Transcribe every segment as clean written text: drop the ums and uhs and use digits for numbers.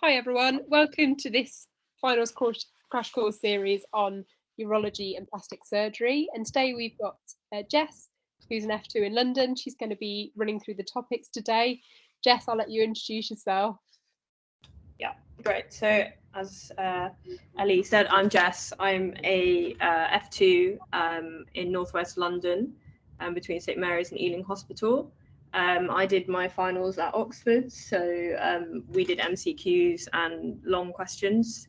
Hi everyone, welcome to this finals crash course series on urology and plastic surgery. And today we've got Jess, who's an F2 in London. She's going to be running through the topics today. Jess, I'll let you introduce yourself. Yeah, great. So as Ellie said, I'm Jess. I'm a F2 in northwest London, between St Mary's and Ealing Hospital. I did my finals at Oxford, so we did MCQs and long questions,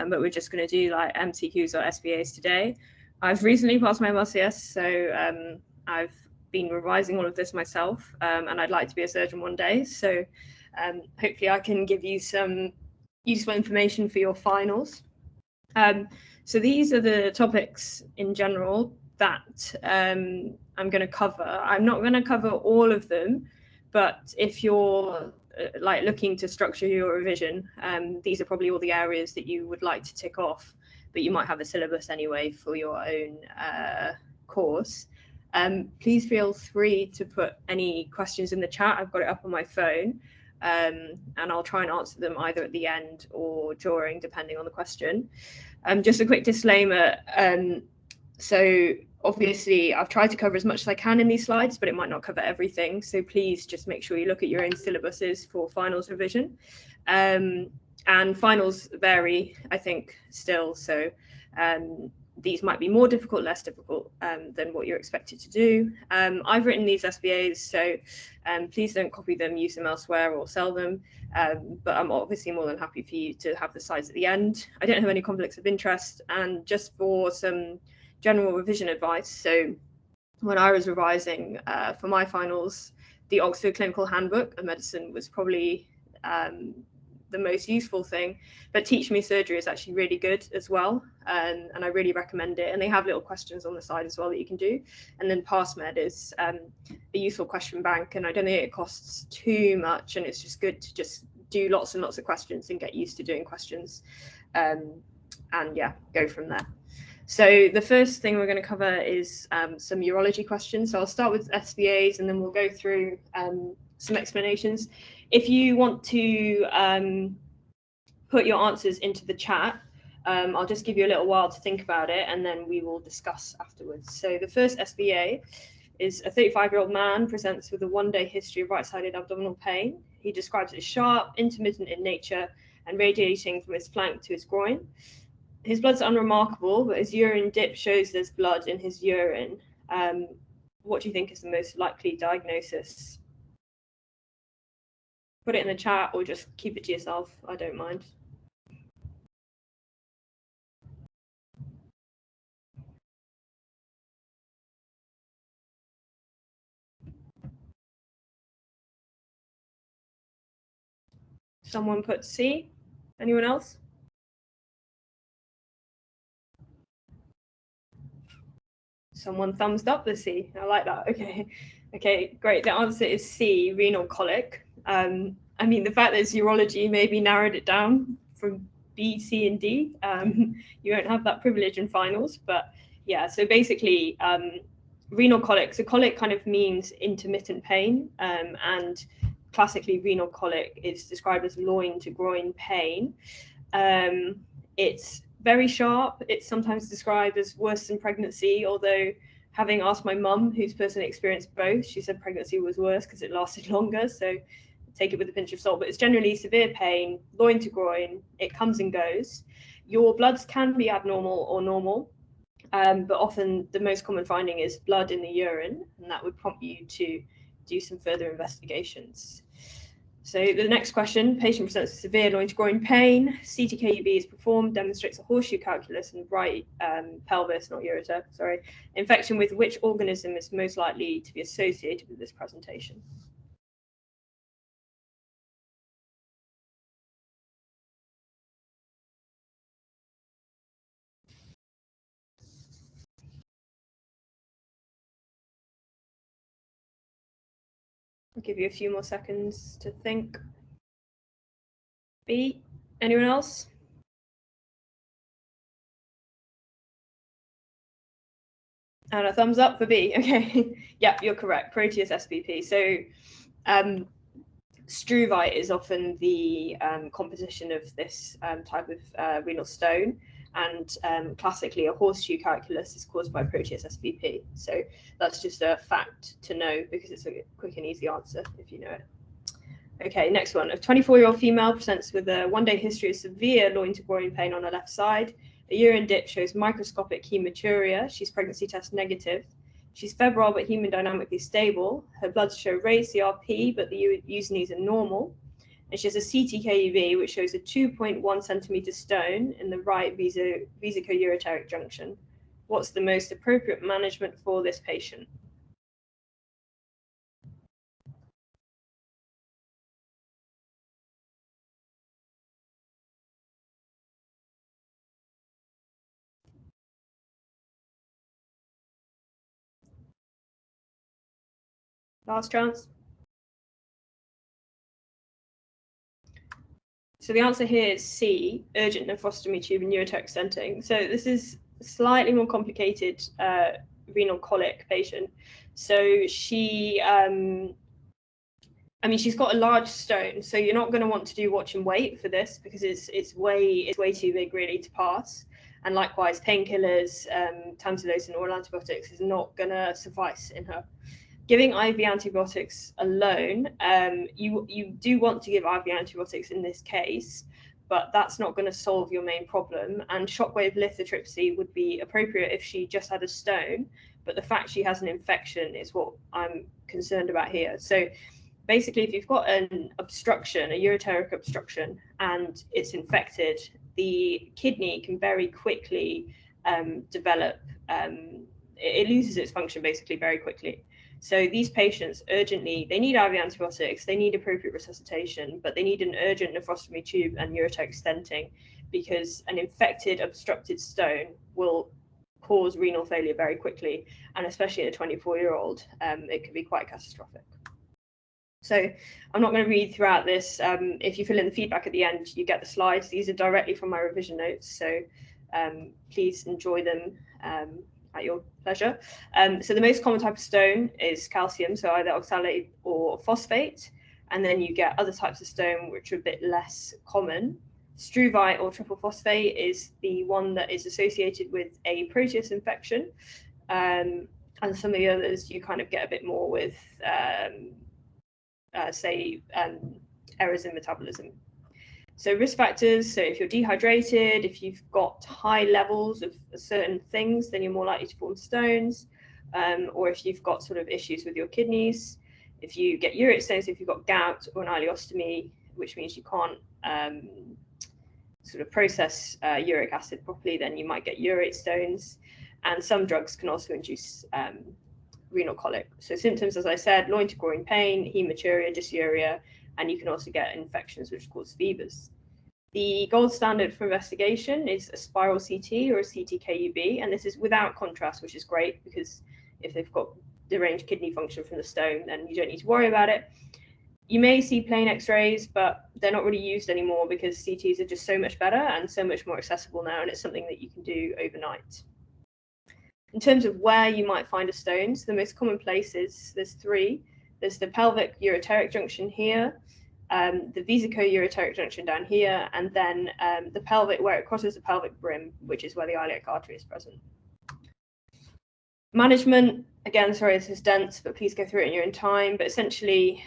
but we're just going to do like MCQs or SBAs today. I've recently passed my MRCS, so I've been revising all of this myself, and I'd like to be a surgeon one day. So hopefully I can give you some useful information for your finals. So these are the topics in general that I'm going to cover. I'm not going to cover all of them, but if you're like looking to structure your revision, these are probably all the areas that you would like to tick off, but you might have a syllabus anyway for your own course. Please feel free to put any questions in the chat. I've got it up on my phone, and I'll try and answer them either at the end or during, depending on the question. Just a quick disclaimer. So obviously I've tried to cover as much as I can in these slides, but it might not cover everything. So please just make sure you look at your own syllabuses for finals revision. And finals vary, I think, still. So these might be more difficult, less difficult than what you're expected to do. I've written these SBAs, so please don't copy them, use them elsewhere or sell them. But I'm obviously more than happy for you to have the slides at the end. I don't have any conflicts of interest. And just for some general revision advice, so when I was revising for my finals, the Oxford Clinical Handbook of Medicine was probably the most useful thing, but Teach Me Surgery is actually really good as well, and I really recommend it. And they have little questions on the side as well that you can do. And then PassMed is a useful question bank, and I don't think it costs too much, and it's just good to just do lots and lots of questions and get used to doing questions, and yeah, go from there. So the first thing we're going to cover is some urology questions. So I'll start with SBAs, and then we'll go through some explanations. If you want to put your answers into the chat, I'll just give you a little while to think about it, and then we will discuss afterwards. So the first SBA is a 35-year-old man presents with a one-day history of right-sided abdominal pain. He describes it as sharp, intermittent in nature, and radiating from his flank to his groin. His blood's unremarkable, but his urine dip shows there's blood in his urine. What do you think is the most likely diagnosis? Put it in the chat or just keep it to yourself. I don't mind. Someone put C. Anyone else? Someone thumbs up the C. I like that. Okay, great. The answer is C, renal colic. I mean, the fact that it's urology maybe narrowed it down from B, C, and D. You won't have that privilege in finals, but yeah. So basically, renal colic. So colic kind of means intermittent pain, and classically, renal colic is described as loin to groin pain. It's very sharp. It's sometimes described as worse than pregnancy, although having asked my mum, who's personally experienced both, she said pregnancy was worse because it lasted longer. So take it with a pinch of salt, but it's generally severe pain, loin to groin. It comes and goes. Your bloods can be abnormal or normal, but often the most common finding is blood in the urine, and that would prompt you to do some further investigations. So the next question, patient presents with severe loin to groin pain, CTKUB is performed, demonstrates a horseshoe calculus in right pelvis, not ureter, sorry. Infection with which organism is most likely to be associated with this presentation? I'll give you a few more seconds to think. B, anyone else? And a thumbs up for B. Okay, yeah, you're correct. Proteus SBP. So Struvite is often the composition of this type of renal stone, and classically a horseshoe calculus is caused by Proteus SVP. So that's just a fact to know because it's a quick and easy answer if you know it. Okay, next one. A 24-year-old female presents with a one-day history of severe loin to groin pain on her left side. A urine dip shows microscopic hematuria. She's pregnancy test negative. She's febrile but hemodynamically stable. Her bloods show raised CRP, but the urinary are normal. And she has a CT-KUB, which shows a 2.1 centimeter stone in the right vesico-ureteric junction. What's the most appropriate management for this patient? Last chance. So the answer here is C, urgent nephrostomy tube and ureteric stenting. So this is a slightly more complicated renal colic patient. So she, she's got a large stone. So you're not going to want to do watch and wait for this because it's way too big really to pass. And likewise, painkillers, tamsulosin and oral antibiotics is not going to suffice in her. Giving IV antibiotics alone, you do want to give IV antibiotics in this case, but that's not going to solve your main problem. And shockwave lithotripsy would be appropriate if she just had a stone, but the fact she has an infection is what I'm concerned about here. So basically, if you've got an obstruction, a ureteric obstruction, and it's infected, the kidney can very quickly develop, it loses its function basically very quickly. So these patients urgently, they need IV antibiotics, they need appropriate resuscitation, but they need an urgent nephrostomy tube and ureteric stenting because an infected, obstructed stone will cause renal failure very quickly, and especially in a 24-year-old, it could be quite catastrophic. So I'm not going to read throughout this. If you fill in the feedback at the end, you get the slides. These are directly from my revision notes, so please enjoy them at your pleasure. So the most common type of stone is calcium, so either oxalate or phosphate, and then you get other types of stone which are a bit less common. Struvite or triple phosphate is the one that is associated with a Proteus infection, and some of the others you kind of get a bit more with, errors in metabolism. So risk factors, so if you're dehydrated, if you've got high levels of certain things, then you're more likely to form stones, or if you've got sort of issues with your kidneys. If you get urate stones, if you've got gout or an ileostomy, which means you can't sort of process uric acid properly, then you might get urate stones. And some drugs can also induce renal colic. So symptoms, as I said, loin to groin pain, hematuria, dysuria, and you can also get infections which cause fevers. The gold standard for investigation is a spiral CT or a CT-KUB, and this is without contrast, which is great because if they've got deranged kidney function from the stone, then you don't need to worry about it. You may see plain X-rays, but they're not really used anymore because CTs are just so much better and so much more accessible now, and it's something that you can do overnight. In terms of where you might find a stone, so the most common places, there's three. There's the pelvic ureteric junction here, the vesico-ureteric junction down here, and then the pelvic, where it crosses the pelvic brim, which is where the iliac artery is present. Management, again, sorry, this is dense, but please go through it in your own time. But essentially,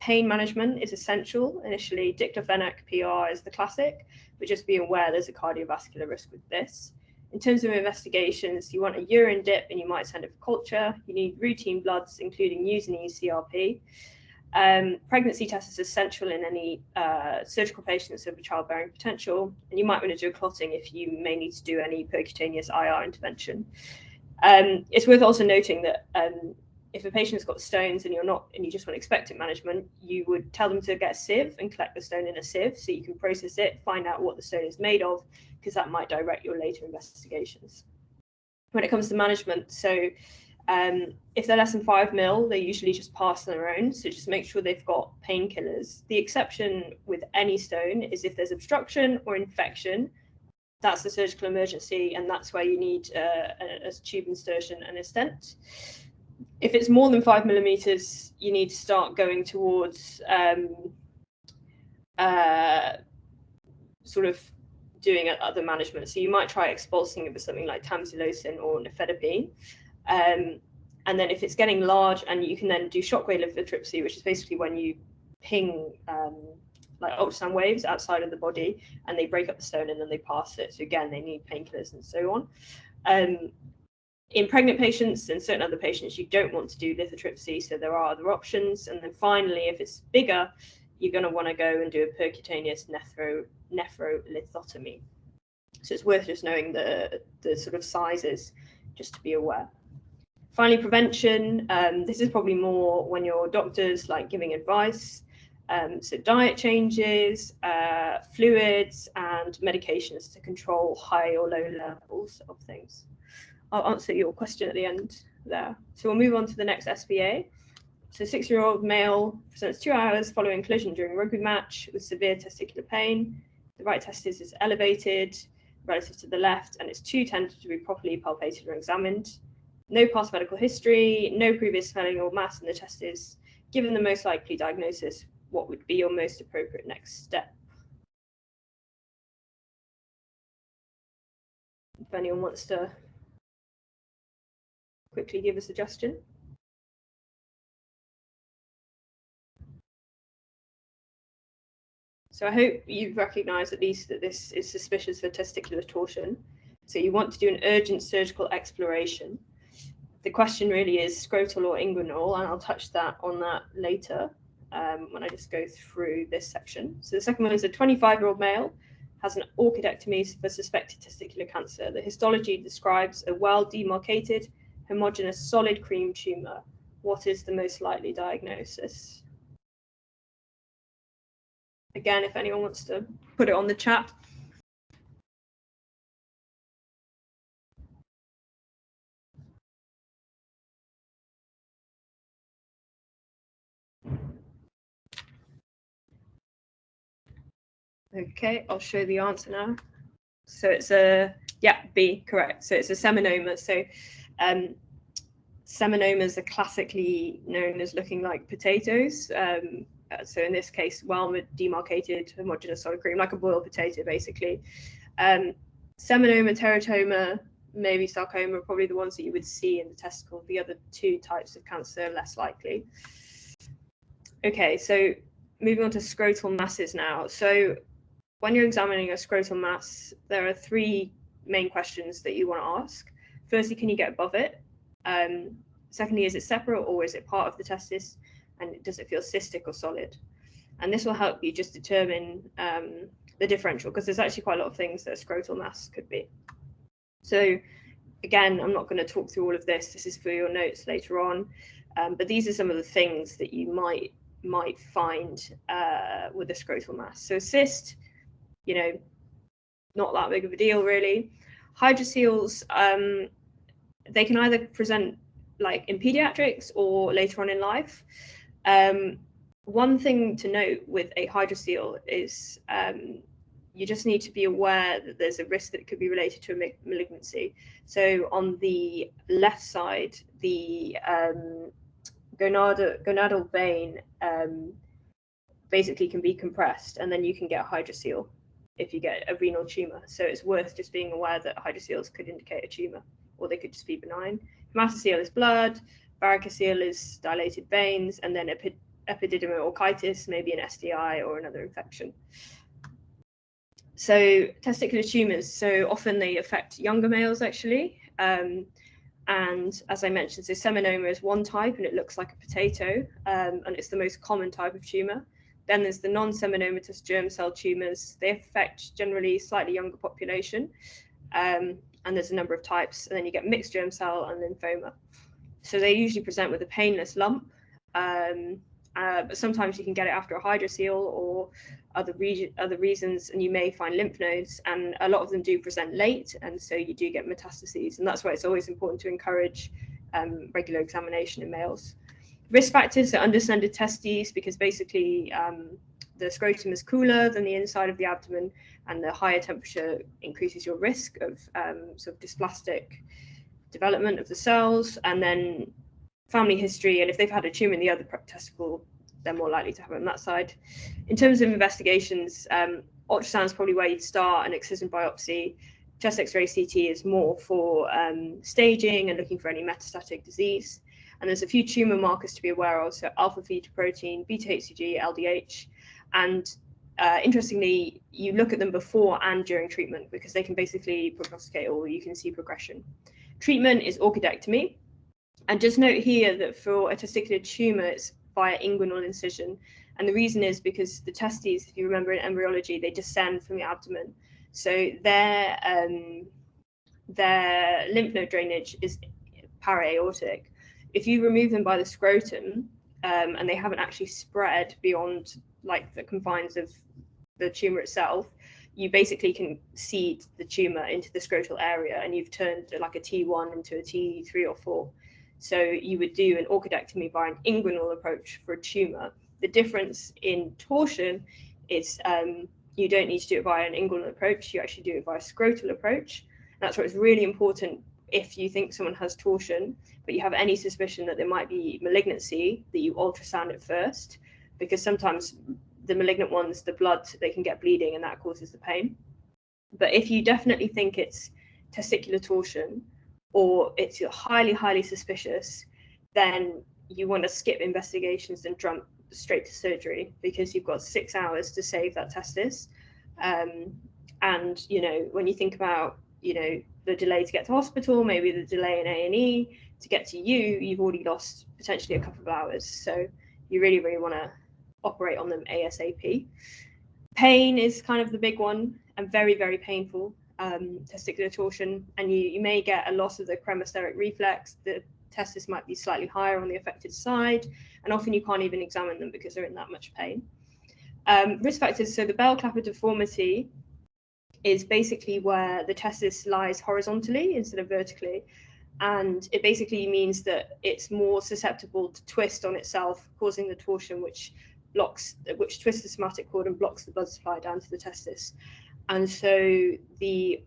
pain management is essential. Initially, diclofenac PR is the classic, but just be aware there's a cardiovascular risk with this. In terms of investigations, you want a urine dip and you might send it for culture. You need routine bloods, including urinary CRP. Pregnancy test is essential in any surgical patients with a childbearing potential. And you might want to do a clotting if you may need to do any percutaneous IR intervention. It's worth also noting that if a patient's got stones and you just want expectant management, you would tell them to get a sieve and collect the stone in a sieve so you can process it, find out what the stone is made of, because that might direct your later investigations. When it comes to management, so if they're less than 5 mil, they usually just pass on their own. So just make sure they've got painkillers. The exception with any stone is if there's obstruction or infection. That's a surgical emergency, and that's where you need a tube insertion and a stent. If it's more than 5 millimeters, you need to start going towards sort of doing other management. So you might try expulsing it with something like tamsulosin or nifedipine. And then if it's getting large, and you can then do shockwave lithotripsy, which is basically when you ping like ultrasound waves outside of the body, and they break up the stone and then they pass it. So again, they need painkillers and so on. In pregnant patients and certain other patients, you don't want to do lithotripsy, so there are other options. And then finally, if it's bigger, you're going to want to go and do a percutaneous nephrolithotomy. So it's worth just knowing the sort of sizes, just to be aware. Finally, prevention. This is probably more when your doctor's like giving advice. So diet changes, fluids, and medications to control high or low levels of things. I'll answer your question at the end there. So we'll move on to the next SBA. So 6-year-old male presents 2 hours following collision during a rugby match with severe testicular pain. The right testis is elevated relative to the left, and it's too tender to be properly palpated or examined. No past medical history, no previous swelling or mass in the testis. Given the most likely diagnosis, what would be your most appropriate next step? If anyone wants to quickly give a suggestion. So I hope you've recognised at least that this is suspicious for testicular torsion. So you want to do an urgent surgical exploration. The question really is scrotal or inguinal, and I'll touch on that later when I just go through this section. So the second one is a 25-year-old male has an orchidectomy for suspected testicular cancer. The histology describes a well-demarcated, homogeneous solid cream tumour. What is the most likely diagnosis? Again, if anyone wants to put it on the chat. Okay, I'll show the answer now. So it's B, correct. So it's a seminoma. So seminomas are classically known as looking like potatoes. So in this case, well-demarcated, homogeneous solid cream, like a boiled potato, basically. Seminoma, teratoma, maybe sarcoma are probably the ones that you would see in the testicle. The other two types of cancer are less likely. Okay, so moving on to scrotal masses now. So when you're examining a scrotal mass, there are 3 main questions that you want to ask. Firstly, can you get above it? Secondly, is it separate or is it part of the testis? And does it feel cystic or solid? And this will help you just determine the differential, because there's actually quite a lot of things that a scrotal mass could be. So again, I'm not going to talk through all of this. This is for your notes later on. But these are some of the things that you might find with a scrotal mass. So cyst, you know, not that big of a deal really. Hydroceles, they can either present like in pediatrics or later on in life. One thing to note with a hydrocele is you just need to be aware that there's a risk that it could be related to a malignancy. So on the left side, the gonadal vein basically can be compressed, and then you can get a hydrocele if you get a renal tumour. So it's worth just being aware that hydroceles could indicate a tumour, or they could just be benign. Hematocele is blood, varicocele is dilated veins, and then epididymoorchitis, maybe an STI or another infection. So testicular tumours, so often they affect younger males actually. And as I mentioned, so seminoma is one type and it looks like a potato, and it's the most common type of tumour. Then there's the non-seminomatous germ cell tumours. They affect generally slightly younger population, and there's a number of types. And then you get mixed germ cell and lymphoma. So they usually present with a painless lump, but sometimes you can get it after a hydrocele or other reasons, and you may find lymph nodes, and a lot of them do present late, and so you do get metastases, and that's why it's always important to encourage regular examination in males. Risk factors are undescended testes, because basically the scrotum is cooler than the inside of the abdomen, and the higher temperature increases your risk of sort of dysplastic development of the cells. And then family history, and if they've had a tumour in the other testicle, they're more likely to have it on that side. In terms of investigations, ultrasound is probably where you'd start, an excision biopsy. Chest X-ray CT is more for staging and looking for any metastatic disease. And there's a few tumour markers to be aware of, so alpha-fetoprotein, beta-HCG, LDH, and interestingly, you look at them before and during treatment because they can basically prognosticate, or you can see progression. Treatment is orchidectomy. And just note here that for a testicular tumour, it's via inguinal incision. And the reason is because the testes, if you remember in embryology, they descend from the abdomen. So their lymph node drainage is para-aortic. If you remove them by the scrotum and they haven't actually spread beyond like the confines of the tumour itself, you basically can seed the tumour into the scrotal area, and you've turned like a T1 into a T3 or 4. So you would do an orchidectomy by an inguinal approach for a tumour. The difference in torsion is you don't need to do it by an inguinal approach, you actually do it by a scrotal approach. And that's why it's really important, if you think someone has torsion, but you have any suspicion that there might be malignancy, that you ultrasound it first, because sometimes the malignant ones, the blood, they can get bleeding and that causes the pain. But if you definitely think it's testicular torsion, or it's highly, highly suspicious, then you want to skip investigations and jump straight to surgery, because you've got 6 hours to save that testis. And, you know, when you think about, you know, the delay to get to hospital, maybe the delay in A&E to get to you've already lost potentially a couple of hours. So you really, really want to operate on them ASAP. Pain is kind of the big one, and very, very painful. Testicular torsion, and you may get a loss of the cremasteric reflex. The testis might be slightly higher on the affected side, and often you can't even examine them because they're in that much pain. Risk factors, so the bell clapper deformity is basically where the testis lies horizontally instead of vertically, and it basically means that it's more susceptible to twist on itself, causing the torsion, which twists the somatic cord and blocks the blood supply down to the testis. And so the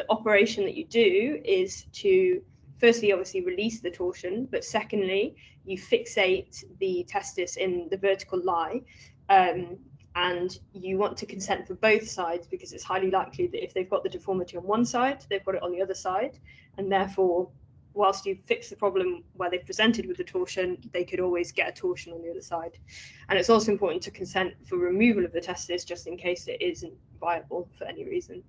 operation that you do is to firstly obviously release the torsion, but secondly you fixate the testis in the vertical lie, and you want to consent for both sides, because it's highly likely that if they've got the deformity on one side, they've got it on the other side, and therefore whilst you fix the problem where they've presented with the torsion, they could always get a torsion on the other side. And it's also important to consent for removal of the testis, just in case it isn't viable for any reason.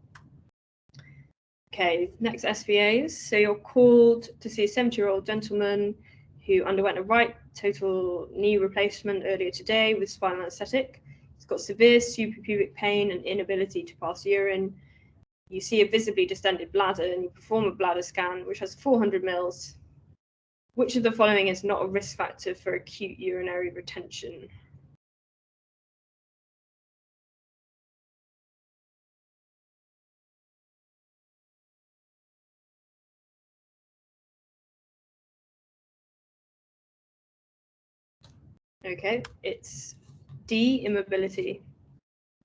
Okay, next SVAs. So you're called to see a 70-year-old gentleman who underwent a right total knee replacement earlier today with spinal anesthetic. He's got severe suprapubic pain and inability to pass urine. You see a visibly distended bladder, and you perform a bladder scan, which has 400 mils. Which of the following is not a risk factor for acute urinary retention? Okay, it's D, immobility.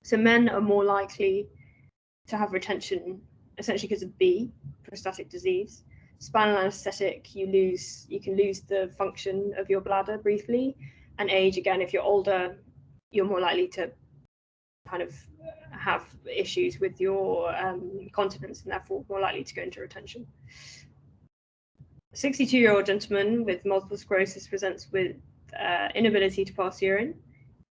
So men are more likely to have retention essentially because of B, prostatic disease. Spinal anesthetic, you can lose the function of your bladder briefly. And age, again, if you're older, you're more likely to kind of have issues with your continence, and therefore more likely to go into retention. A 62-year-old gentleman with multiple sclerosis presents with inability to pass urine.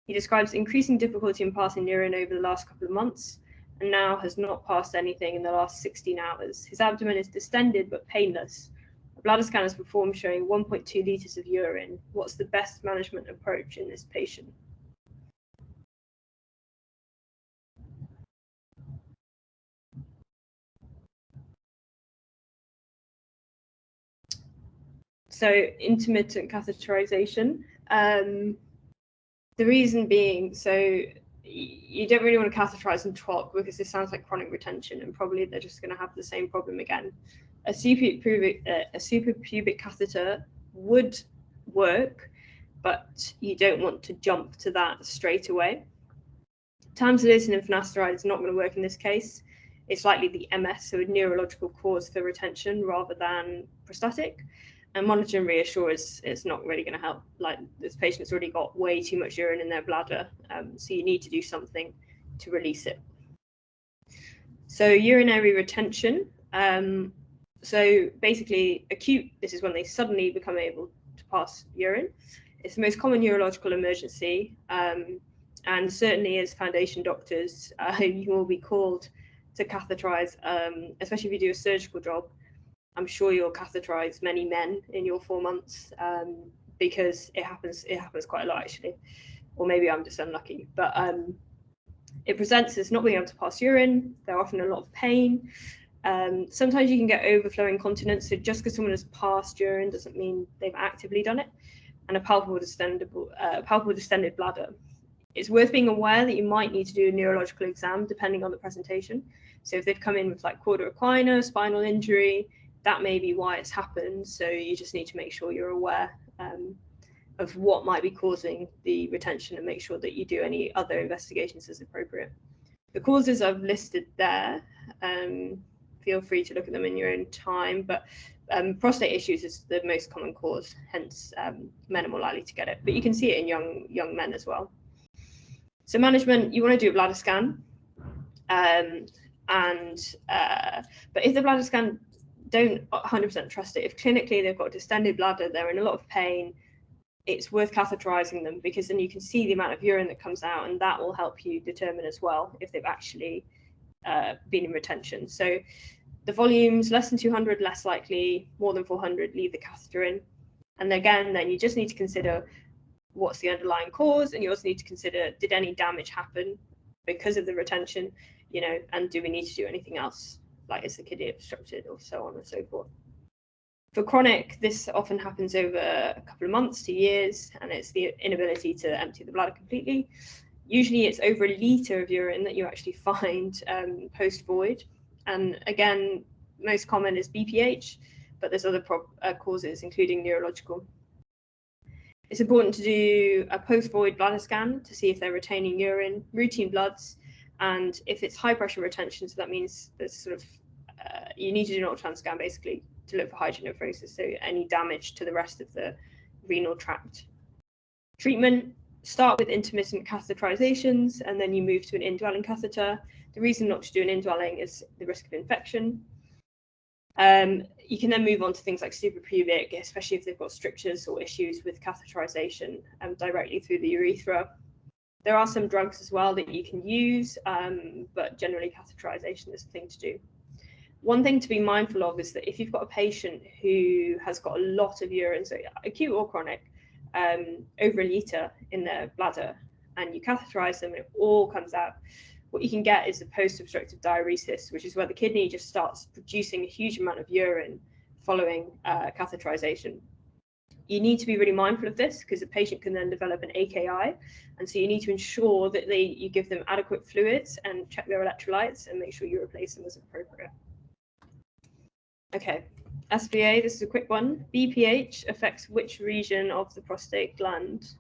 He describes increasing difficulty in passing urine over the last couple of months, and now has not passed anything in the last 16 hours. His abdomen is distended but painless. A bladder scan is performed showing 1.2 litres of urine. What's the best management approach in this patient? So intermittent catheterization. The reason being, so you don't really want to catheterize and talk, because this sounds like chronic retention, and probably they're just going to have the same problem again. A suprapubic catheter would work, but you don't want to jump to that straight away. Tamsulosin and finasteride is not going to work in this case. It's likely the MS, so a neurological cause for retention rather than prostatic. And monitor and reassure is not really going to help. Like, this patient's already got way too much urine in their bladder, so you need to do something to release it. So urinary retention. So basically acute, this is when they suddenly become able to pass urine. It's the most common urological emergency, and certainly as foundation doctors, you will be called to catheterize, especially if you do a surgical job. I'm sure you'll catheterize many men in your 4 months, because it happens quite a lot, actually. Or maybe I'm just unlucky, but it presents as not being able to pass urine. They're often in a lot of pain. Sometimes you can get overflowing continence, so just because someone has passed urine doesn't mean they've actively done it. And a palpable distended bladder. It's worth being aware that you might need to do a neurological exam depending on the presentation. So if they've come in with like cauda equina, spinal injury, that may be why it's happened. So you just need to make sure you're aware of what might be causing the retention and make sure that you do any other investigations as appropriate. The causes I've listed there, feel free to look at them in your own time, but prostate issues is the most common cause, hence men are more likely to get it, but you can see it in young men as well. So management, you want to do a bladder scan, but if the bladder scan, don't 100% trust it. If clinically they've got a distended bladder, they're in a lot of pain, it's worth catheterizing them, because then you can see the amount of urine that comes out, and that will help you determine as well if they've actually been in retention. So the volumes, less than 200, less likely, more than 400, leave the catheter in. And again, then you just need to consider what's the underlying cause, and you also need to consider, did any damage happen because of the retention, you know, and do we need to do anything else, like is the kidney obstructed, or so on and so forth. For chronic, this often happens over a couple of months to years, and it's the inability to empty the bladder completely. Usually it's over a litre of urine that you actually find post-void. And again, most common is BPH, but there's other causes, including neurological. It's important to do a post-void bladder scan to see if they're retaining urine, routine bloods, and if it's high pressure retention, so that means there's sort of, you need to do an ultrasound scan basically to look for hydronephrosis, so any damage to the rest of the renal tract. Treatment, start with intermittent catheterizations, and then you move to an indwelling catheter. The reason not to do an indwelling is the risk of infection. You can then move on to things like suprapubic, especially if they've got strictures or issues with catheterization directly through the urethra. There are some drugs as well that you can use, but generally catheterization is the thing to do. One thing to be mindful of is that if you've got a patient who has got a lot of urine, so acute or chronic, over a litre in their bladder, and you catheterize them and it all comes out, what you can get is a post-obstructive diuresis, which is where the kidney just starts producing a huge amount of urine following catheterization. You need to be really mindful of this, because the patient can then develop an AKI, and so you need to ensure that you give them adequate fluids and check their electrolytes and make sure you replace them as appropriate. Okay, SVA, this is a quick one. BPH affects which region of the prostate gland?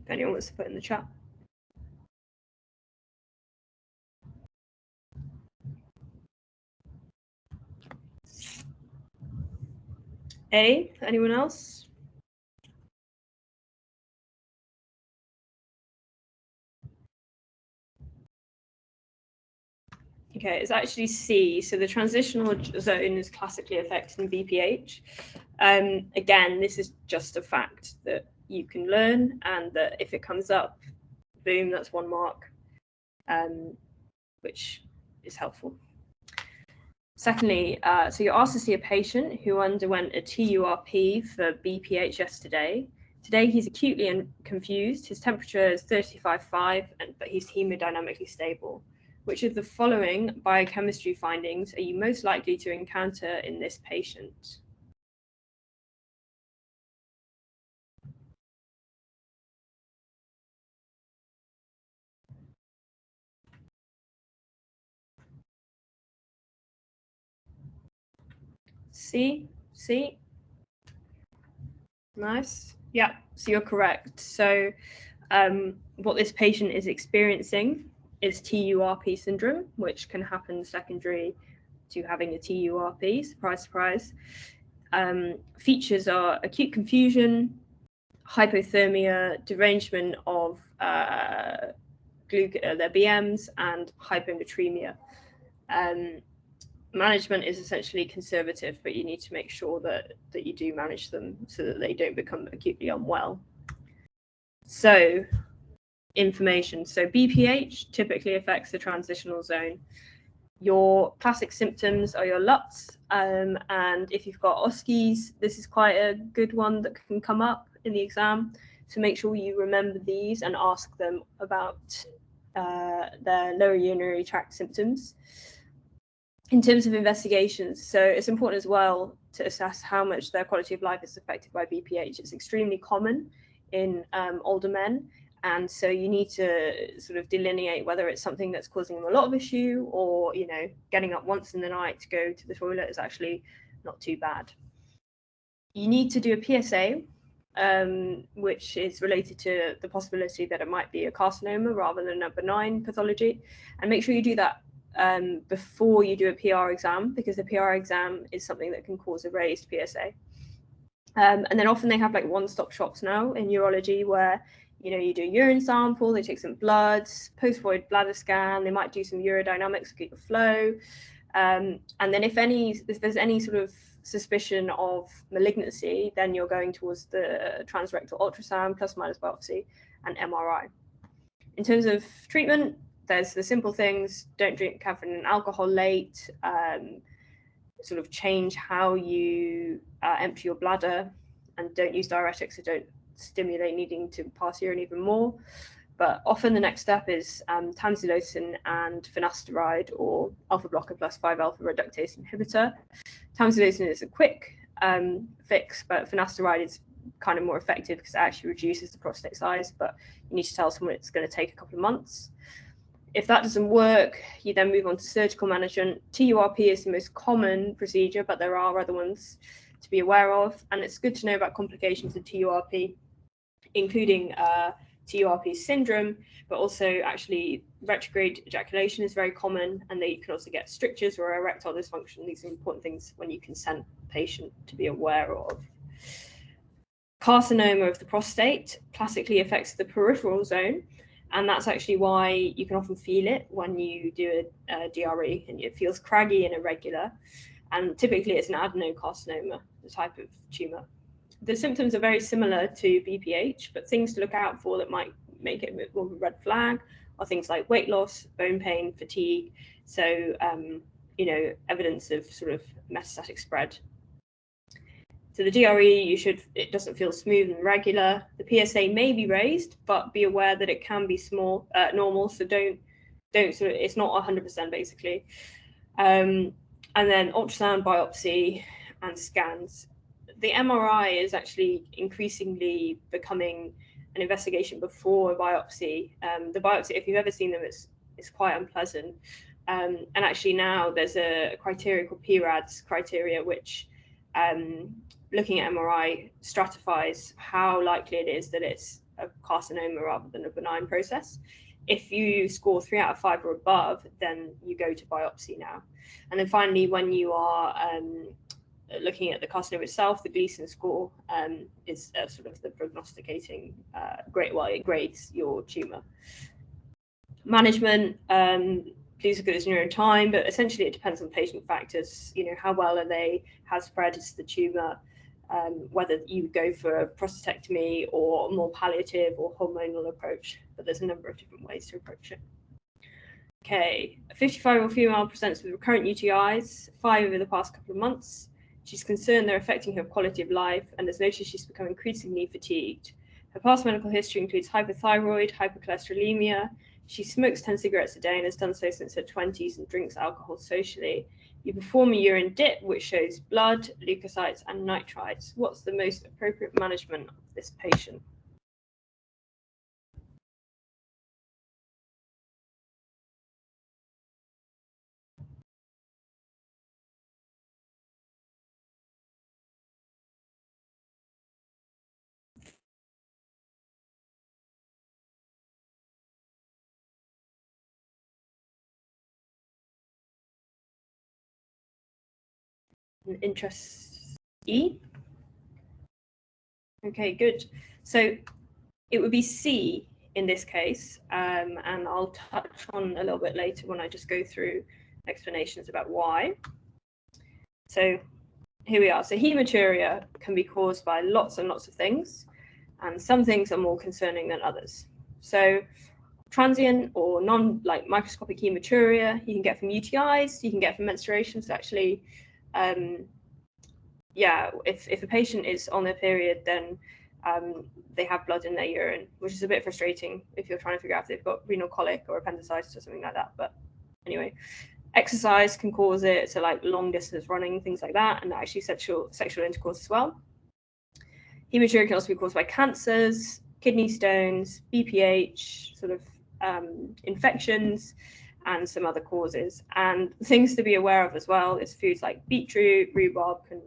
If anyone wants to put in the chat. A, anyone else? Okay, it's actually C. So the transitional zone is classically affected in BPH. Again, this is just a fact that you can learn, and that if it comes up, boom, that's 1 mark, which is helpful. Secondly, so you're asked to see a patient who underwent a TURP for BPH yesterday. Today he's acutely confused. His temperature is 35.5, but he's hemodynamically stable. Which of the following biochemistry findings are you most likely to encounter in this patient? C. Nice. Yeah, so you're correct. So what this patient is experiencing is TURP syndrome, which can happen secondary to having a TURP, surprise, surprise. Features are acute confusion, hypothermia, derangement of their BMs, and hyponatremia. Management is essentially conservative, but you need to make sure that you do manage them so that they don't become acutely unwell. So, information. So BPH typically affects the transitional zone. Your classic symptoms are your LUTs, and if you've got OSCEs, this is quite a good one that can come up in the exam. So make sure you remember these and ask them about their lower urinary tract symptoms. In terms of investigations, so it's important as well to assess how much their quality of life is affected by BPH. It's extremely common in older men, and so you need to sort of delineate whether it's something that's causing them a lot of issue, or, you know, getting up once in the night to go to the toilet is actually not too bad. You need to do a PSA, which is related to the possibility that it might be a carcinoma rather than a benign pathology, and make sure you do that before you do a PR exam, because the PR exam is something that can cause a raised PSA. And then often they have like one-stop shops now in urology where, you know, you do a urine sample, they take some blood, post-void bladder scan, they might do some urodynamics to get your flow. And then if there's any sort of suspicion of malignancy, then you're going towards the transrectal ultrasound, plus minus biopsy, and MRI. In terms of treatment, there's the simple things: don't drink caffeine and alcohol late, sort of change how you empty your bladder, and don't use diuretics, so don't stimulate needing to pass urine even more. But often the next step is tamsulosin and finasteride, or alpha blocker plus 5-alpha reductase inhibitor. Tamsulosin is a quick fix, but finasteride is kind of more effective because it actually reduces the prostate size, but you need to tell someone it's going to take a couple of months. If that doesn't work, you then move on to surgical management. TURP is the most common procedure, but there are other ones to be aware of. And it's good to know about complications of TURP, including TURP syndrome, but also actually retrograde ejaculation is very common, and you can also get strictures or erectile dysfunction. These are important things when you consent the patient to be aware of. Carcinoma of the prostate classically affects the peripheral zone, and that's actually why you can often feel it when you do a DRE, and it feels craggy and irregular. And typically it's an adenocarcinoma, the type of tumor. The symptoms are very similar to BPH, but things to look out for that might make it a bit more of a red flag are things like weight loss, bone pain, fatigue. So, you know, evidence of sort of metastatic spread. So the DRE, it doesn't feel smooth and regular. The PSA may be raised, but be aware that it can be normal. So don't sort of, it's not 100% basically. And then ultrasound, biopsy, and scans. The MRI is actually increasingly becoming an investigation before a biopsy. The biopsy, if you've ever seen them, it's quite unpleasant. And actually now there's a criteria called PRADS criteria, which looking at MRI stratifies how likely it is that it's a carcinoma rather than a benign process. If you score 3 out of 5 or above, then you go to biopsy now. And then finally, when you are looking at the carcinoma itself, the Gleason score is sort of the prognosticating grade. Well, it grades your tumor. Management, please look at this in your own time, but essentially it depends on patient factors. You know, how well are they? How spread is the tumor? Whether you go for a prostatectomy or a more palliative or hormonal approach, but there's a number of different ways to approach it. Okay, a 55-year-old female presents with recurrent UTIs, 5 over the past couple of months. She's concerned they're affecting her quality of life and has noticed she's become increasingly fatigued. Her past medical history includes hypothyroid, hypercholesterolemia. She smokes 10 cigarettes a day and has done so since her 20s and drinks alcohol socially. You perform a urine dip, which shows blood, leukocytes, and nitrites. What's the most appropriate management of this patient? interest E. Okay, good. So it would be C in this case, and I'll touch on a little bit later when I just go through explanations about why. So here we are. So hematuria can be caused by lots and lots of things, and some things are more concerning than others. So transient or like microscopic hematuria you can get from UTIs, you can get from menstruations actually. Yeah, if a patient is on their period, then they have blood in their urine, which is a bit frustrating if you're trying to figure out if they've got renal colic or appendicitis or something like that. But anyway, exercise can cause it, so like long distance running, things like that, and actually sexual intercourse as well. Hematuria can also be caused by cancers, kidney stones, BPH, sort of infections, and some other causes. And things to be aware of as well is foods like beetroot, rhubarb can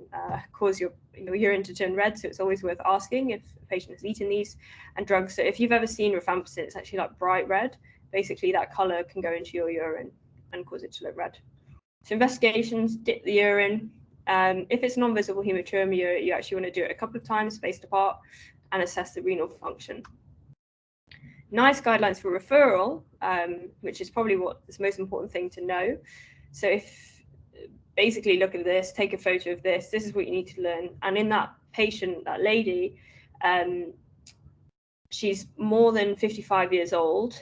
cause your urine to turn red, so it's always worth asking if a patient has eaten these. And drugs, so if you've ever seen rifampicin, it's actually like bright red. Basically that color can go into your urine and cause it to look red. So investigations, dip the urine. If it's non-visible hematuria, you actually want to do it a couple of times spaced apart and assess the renal function. Nice guidelines for referral, which is probably what is the most important thing to know. So if basically look at this, take a photo of this, this is what you need to learn. And in that patient, that lady, she's more than 55 years old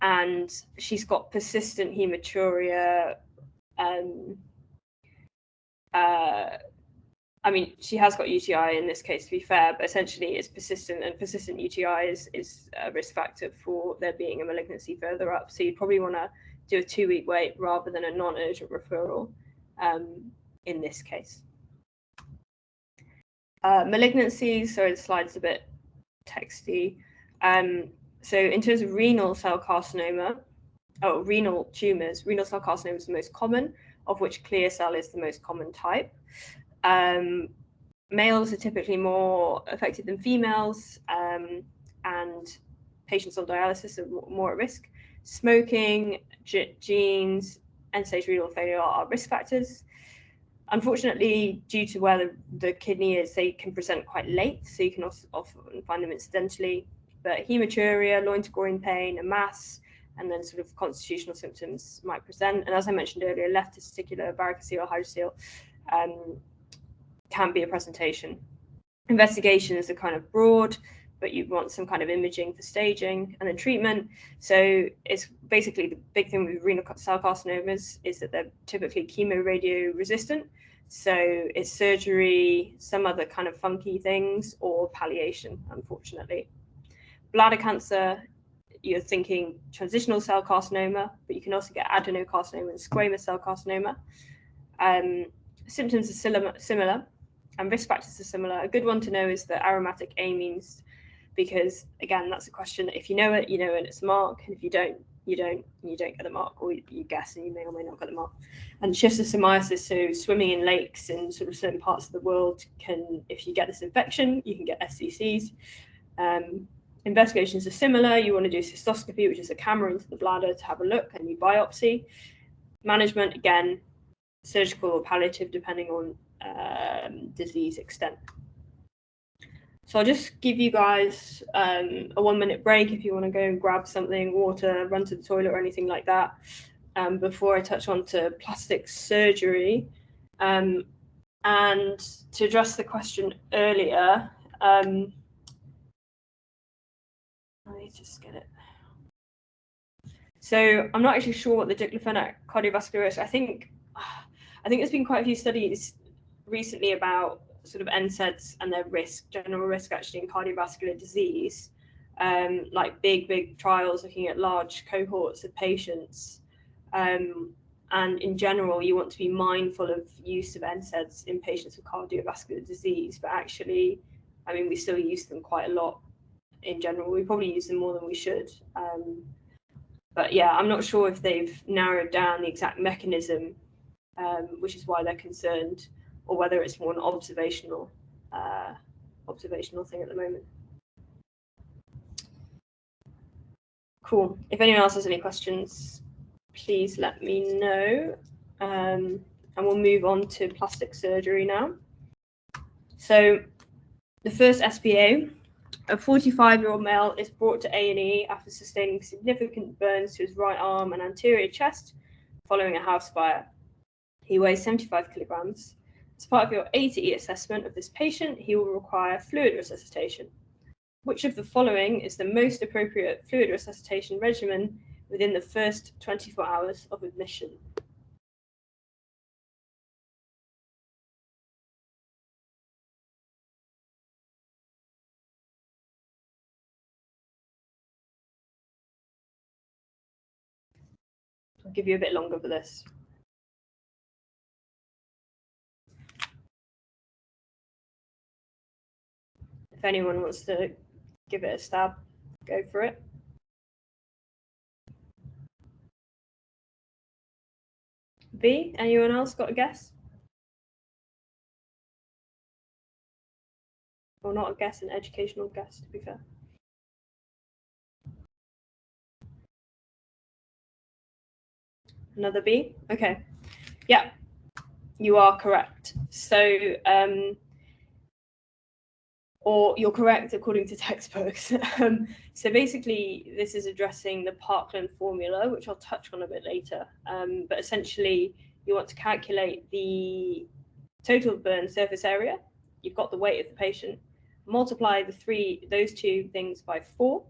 and she's got persistent hematuria. I mean, she has got UTI in this case, to be fair, but essentially it's persistent, and persistent UTI is a risk factor for there being a malignancy further up. So you'd probably want to do a 2-week wait rather than a non-urgent referral in this case. Malignancies, sorry, the slide's a bit texty. So in terms of renal cell carcinoma, renal tumours, renal cell carcinoma is the most common, of which clear cell is the most common type. Males are typically more affected than females, and patients on dialysis are more at risk. Smoking, genes, end-stage renal failure are risk factors. Unfortunately, due to where the kidney is, they can present quite late, so you can also often find them incidentally. But hematuria, loin to groin pain, a mass, and then sort of constitutional symptoms might present. And as I mentioned earlier, left testicular, varicocele, or hydrocele can be a presentation. Investigations are kind of broad, but you want some kind of imaging for staging, and then treatment. So it's basically the big thing with renal cell carcinomas is that they're typically chemoradiation resistant. So it's surgery, some other kind of funky things, or palliation, unfortunately. Bladder cancer, you're thinking transitional cell carcinoma, but you can also get adenocarcinoma and squamous cell carcinoma. Symptoms are similar, and risk factors are similar. A good one to know is the aromatic amines, because again, that's a question that if you know it, and it's a mark, and if you don't, you don't get the mark, or you guess and you may or may not get the mark. And schistosomiasis, so swimming in lakes in sort of certain parts of the world, can, if you get this infection, you can get SCCs. Investigations are similar. You want to do cystoscopy, which is a camera into the bladder to have a look, and you biopsy. Management, again, surgical or palliative, depending on disease extent. So I'll just give you guys a 1-minute break if you want to go and grab something, water, run to the toilet or anything like that, before I touch on to plastic surgery. And to address the question earlier, let me just get it. So I'm not actually sure what the diclofenac cardiovascular risk. I think there's been quite a few studies recently about sort of NSAIDs and their risk, general risk actually in cardiovascular disease, like big trials looking at large cohorts of patients. And in general, you want to be mindful of use of NSAIDs in patients with cardiovascular disease, but actually, I mean, we still use them quite a lot in general. We probably use them more than we should. But yeah, I'm not sure if they've narrowed down the exact mechanism, which is why they're concerned, or whether it's more an observational thing at the moment. Cool. If anyone else has any questions, please let me know. And and we'll move on to plastic surgery now. So the first SPA, a 45-year-old male is brought to A&E after sustaining significant burns to his right arm and anterior chest following a house fire. He weighs 75 kilograms. As part of your A to E assessment of this patient, he will require fluid resuscitation. Which of the following is the most appropriate fluid resuscitation regimen within the first 24 hours of admission? I'll give you a bit longer for this. If anyone wants to give it a stab, go for it. B, anyone else got a guess? Or not a guess, an educational guess, to be fair. Another B? Okay. Yeah, you are correct. So, or you're correct according to textbooks. So basically, this is addressing the Parkland formula, which I'll touch on a bit later. But essentially, you want to calculate the total burn surface area. You've got the weight of the patient. Multiply those two things by 4,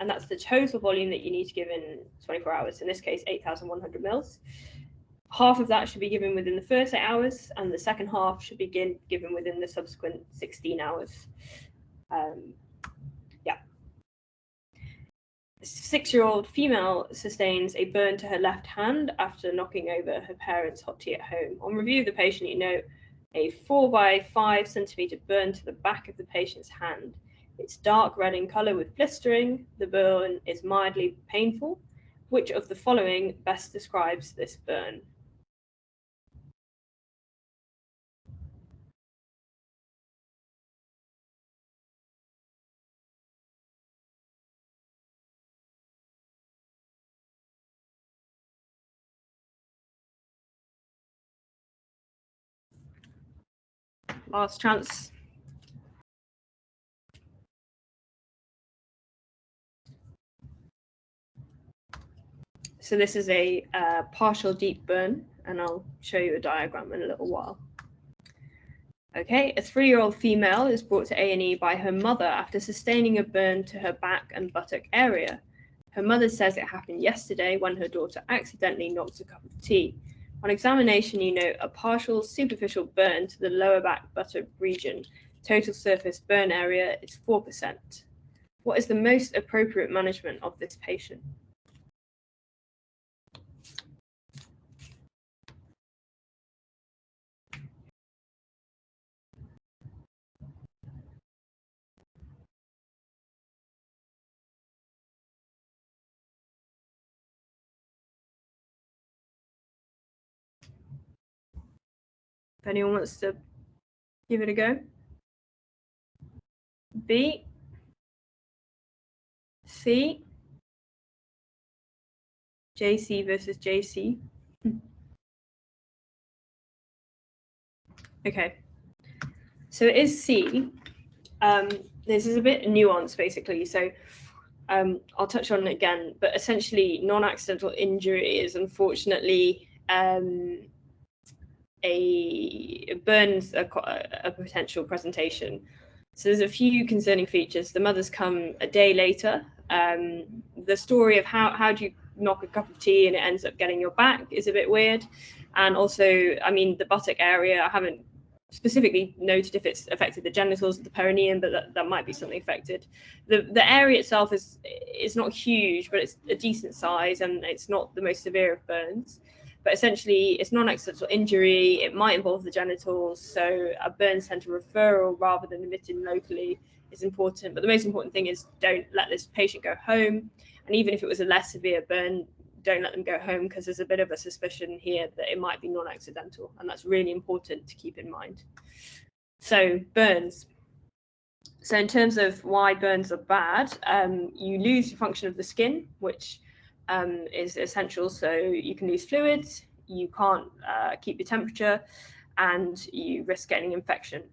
and that's the total volume that you need to give in 24 hours. In this case, 8,100 mils. Half of that should be given within the first 8 hours, and the second half should be given within the subsequent 16 hours. Yeah. A 6-year-old female sustains a burn to her left hand after knocking over her parents' hot tea at home. On review of the patient, you note a 4 by 5 centimeter burn to the back of the patient's hand. It's dark red in color with blistering. The burn is mildly painful. Which of the following best describes this burn? Last chance. So this is a partial deep burn, and I'll show you a diagram in a little while. Okay, a 3-year-old female is brought to A&E by her mother after sustaining a burn to her back and buttock area. Her mother says it happened yesterday when her daughter accidentally knocked a cup of tea. On examination, you note a partial superficial burn to the lower back buttock region. Total surface burn area is 4%. What is the most appropriate management of this patient? If anyone wants to give it a go. B, C, JC versus JC. Okay, so it is C. This is a bit nuanced, basically. So I'll touch on it again, but essentially non-accidental injury is unfortunately burns a potential presentation. So there's a few concerning features. The mothers come a day later. The story of how do you knock a cup of tea and it ends up getting your back is a bit weird. And also, I mean, the buttock area, I haven't specifically noted if it's affected the genitals or the perineum, but that might be something affected. The area itself is not huge, but it's a decent size, and it's not the most severe of burns. But essentially, it's non-accidental injury. It might involve the genitals, so a burn center referral rather than admitting locally is important. But the most important thing is don't let this patient go home. And even if it was a less severe burn, don't let them go home, because there's a bit of a suspicion here that it might be non-accidental, and that's really important to keep in mind. So burns. So in terms of why burns are bad, you lose function of the skin, which is essential. So you can lose fluids, you can't keep your temperature, and you risk getting infection.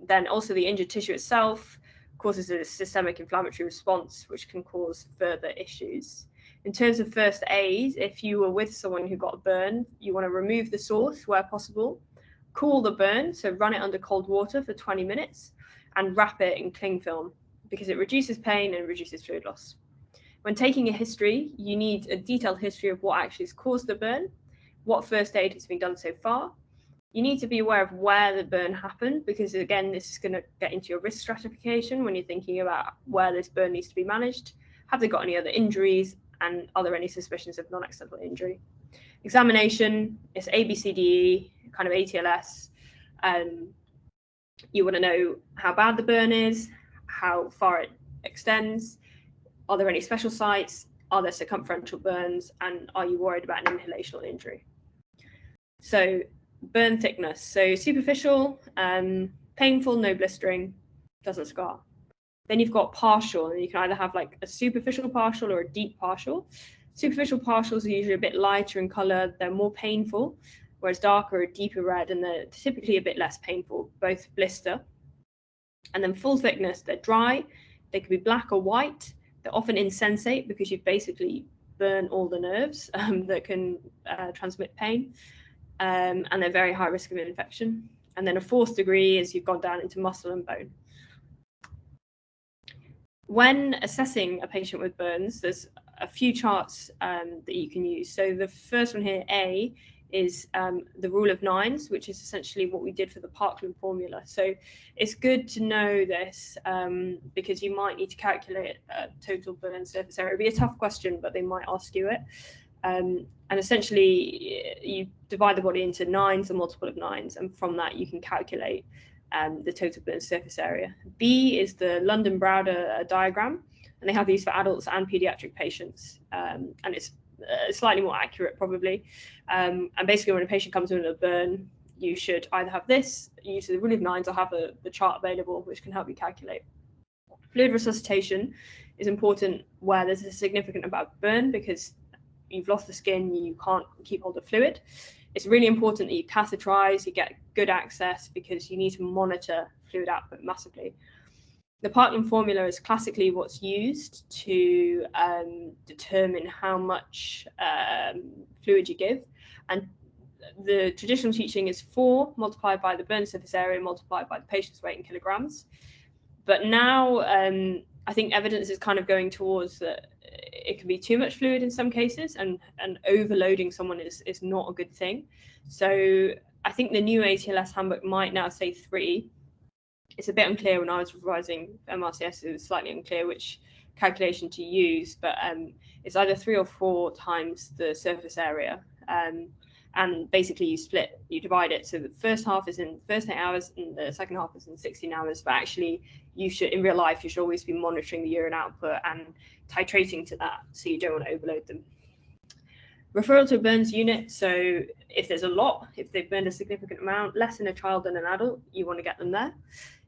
Then also the injured tissue itself causes a systemic inflammatory response, which can cause further issues. In terms of first aid, if you were with someone who got a burn, you want to remove the source where possible, cool the burn, so run it under cold water for 20 minutes, and wrap it in cling film because it reduces pain and reduces fluid loss. When taking a history, you need a detailed history of what actually has caused the burn, what first aid has been done so far. You need to be aware of where the burn happened, because again, this is going to get into your risk stratification when you're thinking about where this burn needs to be managed. Have they got any other injuries, and are there any suspicions of non-accidental injury? Examination is ABCDE, kind of ATLS. You want to know how bad the burn is, how far it extends, are there any special sites, are there circumferential burns, and are you worried about an inhalational injury? So burn thickness, so superficial, painful, no blistering, doesn't scar. Then you've got partial, and you can either have like a superficial partial or a deep partial. Superficial partials are usually a bit lighter in color, they're more painful, whereas darker or deeper red, and they're typically a bit less painful, both blister. And then full thickness, they're dry, they can be black or white, they're often insensate because you basically burn all the nerves that can transmit pain. And they're very high risk of infection. And then a fourth degree is you've gone down into muscle and bone. When assessing a patient with burns, there's a few charts that you can use. So the first one here, A, is the rule of nines, which is essentially what we did for the Parkland formula. So it's good to know this because you might need to calculate total burn surface area. It'll be a tough question, but they might ask you it. And essentially, you divide the body into nines, a multiple of nines, and from that you can calculate the total burn surface area. B is the London Browder diagram, and they have these for adults and pediatric patients, and it's slightly more accurate probably. And basically, when a patient comes in with a burn, you should either have this, use the rule of nines, or have the chart available, which can help you calculate. Fluid resuscitation is important where there's a significant amount of burn, because you've lost the skin, you can't keep hold of fluid. It's really important that you catheterize, you get good access, because you need to monitor fluid output massively. The Parkland formula is classically what's used to determine how much fluid you give. And the traditional teaching is 4 multiplied by the burn surface area multiplied by the patient's weight in kilograms. But now I think evidence is kind of going towards that it can be too much fluid in some cases, and overloading someone is not a good thing. So I think the new ATLS handbook might now say 3. It's a bit unclear. When I was revising MRCS, it was slightly unclear which calculation to use, but it's either 3 or 4 times the surface area. And basically you divide it. So the first half is in the first 8 hours and the second half is in 16 hours. But actually, you should, in real life, you should always be monitoring the urine output and titrating to that, so you don't want to overload them. Referral to a burns unit. So if there's a lot, if they've burned a significant amount, less in a child than an adult, you want to get them there.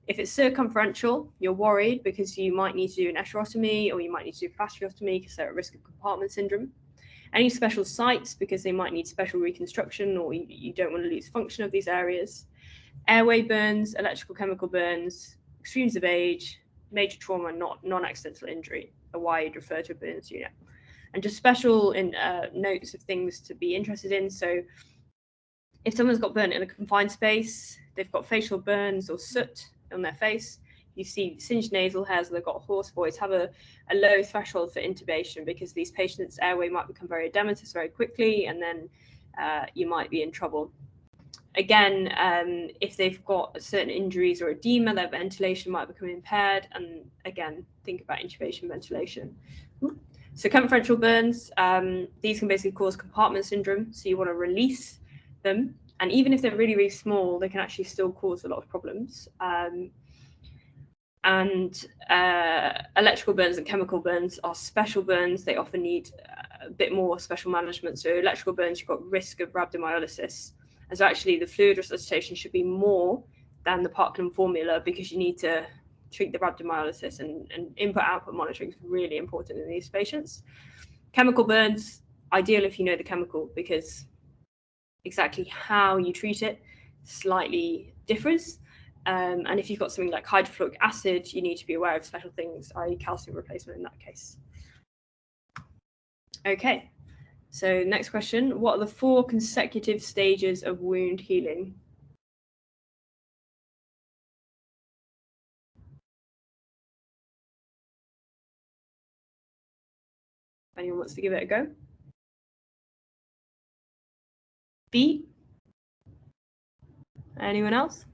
If it's circumferential, you're worried because you might need to do an escherotomy, or you might need to do fasciotomy because they're at risk of compartment syndrome. Any special sites, because they might need special reconstruction, or you don't want to lose function of these areas. Airway burns, electrical chemical burns, extremes of age, major trauma, not non-accidental injury, are why you'd refer to a burns unit. And just special notes of things to be interested in. So if someone's got burnt in a confined space, they've got facial burns or soot on their face, you see singed nasal hairs, they've got a hoarse voice, have a low threshold for intubation, because these patients' airway might become very edematous very quickly, and then you might be in trouble. Again, if they've got certain injuries or edema, their ventilation might become impaired, and again, think about intubation ventilation. Circumferential burns, these can basically cause compartment syndrome, so you want to release them, and even if they're really, really small, they can actually still cause a lot of problems. And electrical burns and chemical burns are special burns. They often need a bit more special management. So electrical burns, you've got risk of rhabdomyolysis. And so actually the fluid resuscitation should be more than the Parkland formula, because you need to treat the rhabdomyolysis, and input-output monitoring is really important in these patients. Chemical burns, ideal if you know the chemical, because exactly how you treat it slightly differs. And if you've got something like hydrofluoric acid, you need to be aware of special things, i.e. calcium replacement in that case. Okay, so next question. What are the 4 consecutive stages of wound healing? Anyone wants to give it a go? B? Anyone else?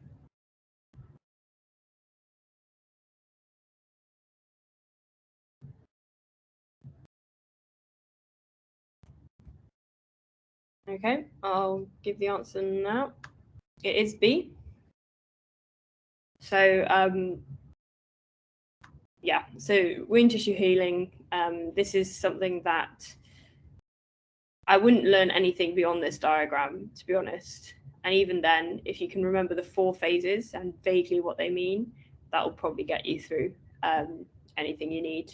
Okay, I'll give the answer now. It is B. So yeah, so wound tissue healing, this is something that I wouldn't learn anything beyond this diagram, to be honest. And even then, if you can remember the 4 phases and vaguely what they mean, that will probably get you through anything you need.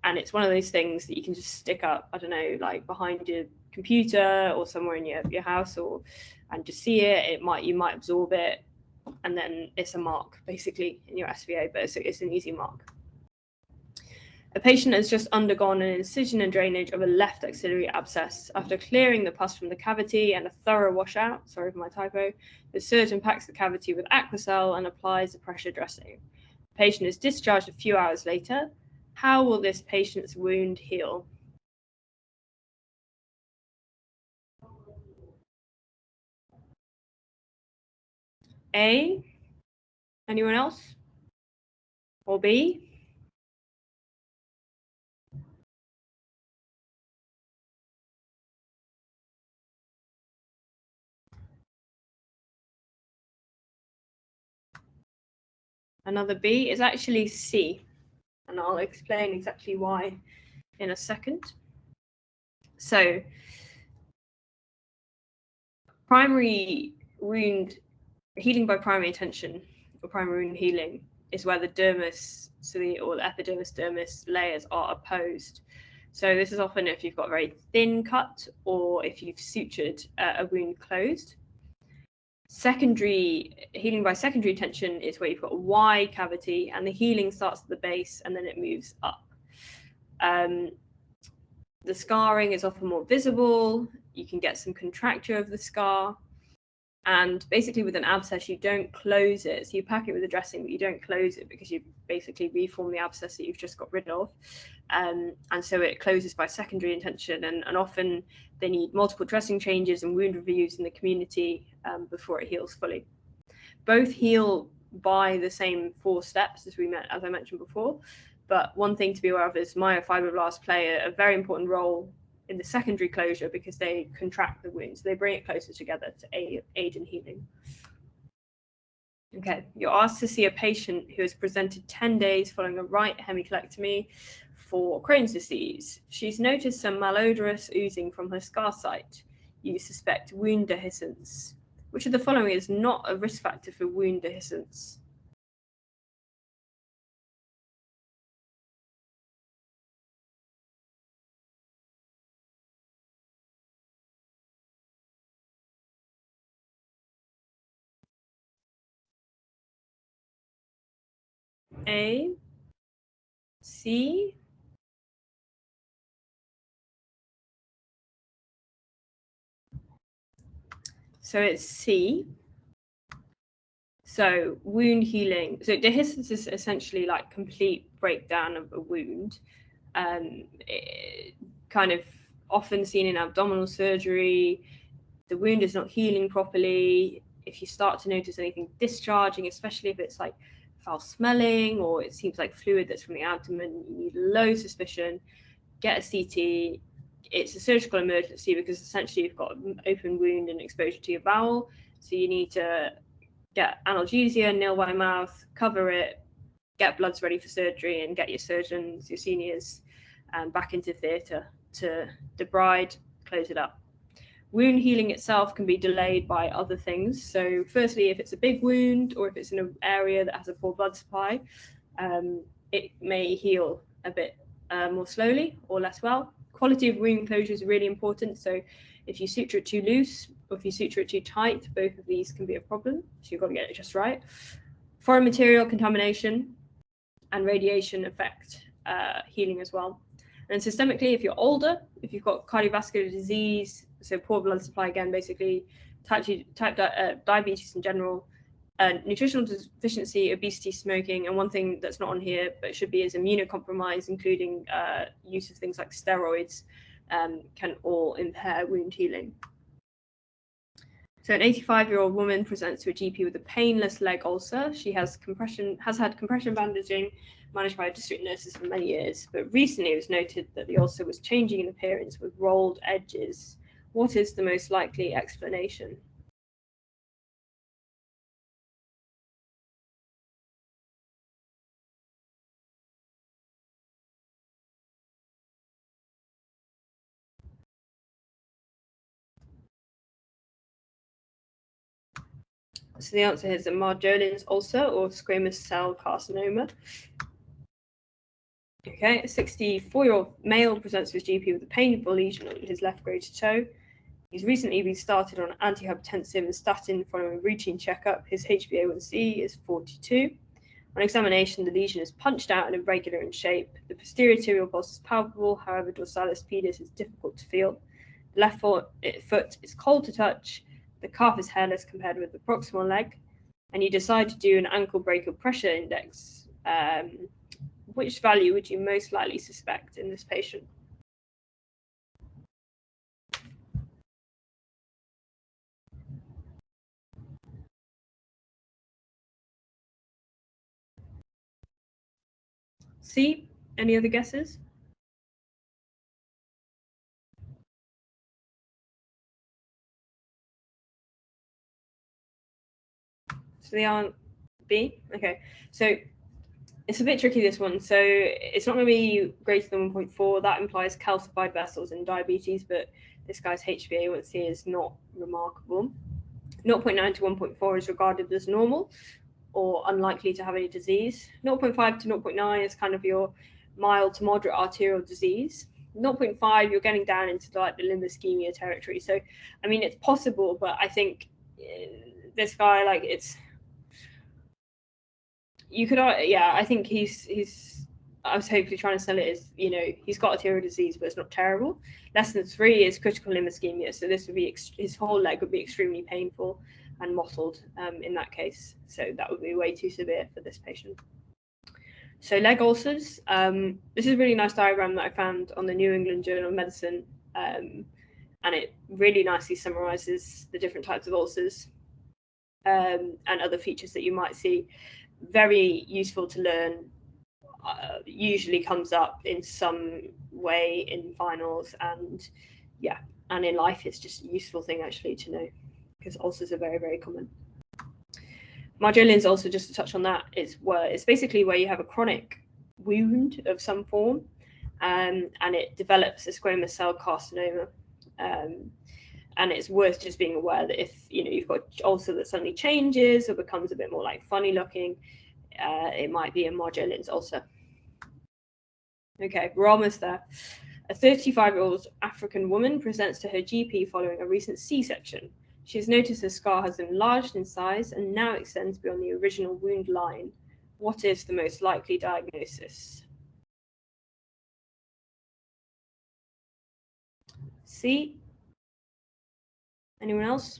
And it's one of those things that you can just stick up, I don't know, like behind your computer or somewhere in your house, and just see it. You might absorb it, and then it's a mark basically in your SVA, but it's an easy mark. A patient has just undergone an incision and drainage of a left axillary abscess. After clearing the pus from the cavity and a thorough washout, sorry for my typo, the surgeon packs the cavity with Aquacel and applies a pressure dressing. The patient is discharged a few hours later. How will this patient's wound heal? A? Anyone else? Or B? Another B is actually C, and I'll explain exactly why in a second. So, primary wound healing by primary intention, or primary wound healing, is where the dermis, or the epidermis dermis layers are opposed. So this is often if you've got a very thin cut or if you've sutured a wound closed. Secondary healing by secondary intention is where you've got a wide cavity and the healing starts at the base and then it moves up. The scarring is often more visible. You can get some contracture of the scar. And basically with an abscess, you don't close it. So you pack it with a dressing, but you don't close it because you basically reform the abscess that you've just got rid of. And so it closes by secondary intention. And often they need multiple dressing changes and wound reviews in the community before it heals fully. Both heal by the same 4 steps as I mentioned before. But one thing to be aware of is myofibroblasts play a very important role in the secondary closure because they contract the wound. So they bring it closer together to aid in healing. Okay, you're asked to see a patient who has presented 10 days following a right hemicolectomy for Crohn's disease. She's noticed some malodorous oozing from her scar site. You suspect wound dehiscence. Which of the following is not a risk factor for wound dehiscence? A, C, so it's C. So wound healing. So dehiscence is essentially like complete breakdown of a wound. Kind of often seen in abdominal surgery. The wound is not healing properly. If you start to notice anything discharging, especially if it's like foul smelling or it seems like fluid that's from the abdomen, you need low suspicion, get a CT. It's a surgical emergency because essentially you've got an open wound and exposure to your bowel. So you need to get analgesia, nil by mouth, cover it, get bloods ready for surgery, and get your surgeons, your seniors, back into theatre to debride, close it up. Wound healing itself can be delayed by other things. So firstly, if it's a big wound or if it's in an area that has a poor blood supply, it may heal a bit more slowly or less well. Quality of wound closure is really important. So if you suture it too loose, or if you suture it too tight, both of these can be a problem. So you've got to get it just right. Foreign material contamination and radiation affect healing as well. And systemically, if you're older, if you've got cardiovascular disease, so poor blood supply again, basically diabetes in general, nutritional deficiency, obesity, smoking, and one thing that's not on here but should be is immunocompromise, including use of things like steroids, can all impair wound healing. So an 85-year-old woman presents to a GP with a painless leg ulcer. She has had compression bandaging managed by district nurses for many years, but recently it was noted that the ulcer was changing in appearance with rolled edges. What is the most likely explanation? So the answer is a Marjolin's ulcer or squamous cell carcinoma. Okay, a 64-year-old male presents to his GP with a painful lesion on his left greater toe. He's recently been started on antihypertensive and statin following a routine checkup. His HbA1c is 42. On examination, the lesion is punched out and irregular in shape. The posterior tibial pulse is palpable, however, dorsalis pedis is difficult to feel. The left foot is cold to touch. The calf is hairless compared with the proximal leg, and you decide to do an ankle brachial pressure index. Which value would you most likely suspect in this patient? C, any other guesses? So the answer B. Okay, so it's a bit tricky, this one. So it's not going to be greater than 1.4. That implies calcified vessels in diabetes, but this guy's HbA1c is not remarkable. 0.9 to 1.4 is regarded as normal or unlikely to have any disease. 0.5 to 0.9 is kind of your mild to moderate arterial disease. 0.5, you're getting down into like the limb ischemia territory. So, I mean, it's possible, but I think this guy, like, it's, you could, yeah, I think I was hopefully trying to sell it as, you know, he's got arterial disease, but it's not terrible. Less than 3 is critical limb ischemia. So this would be, his whole leg would be extremely painful and mottled in that case. So that would be way too severe for this patient. So leg ulcers, this is a really nice diagram that I found on the New England Journal of Medicine. And it really nicely summarizes the different types of ulcers and other features that you might see. Very useful to learn. Usually comes up in some way in finals, and yeah, and in life it's just a useful thing actually to know, because ulcers are very, very common. Marjolin's ulcer, just to touch on that, it's basically where you have a chronic wound of some form, and it develops a squamous cell carcinoma. And it's worth just being aware that if you've got ulcer that suddenly changes or becomes a bit more like funny looking, it might be a Marjolin's ulcer. Okay, we're almost there. A 35-year-old African woman presents to her GP following a recent C-section. She has noticed her scar has enlarged in size and now extends beyond the original wound line. What is the most likely diagnosis? C. Anyone else?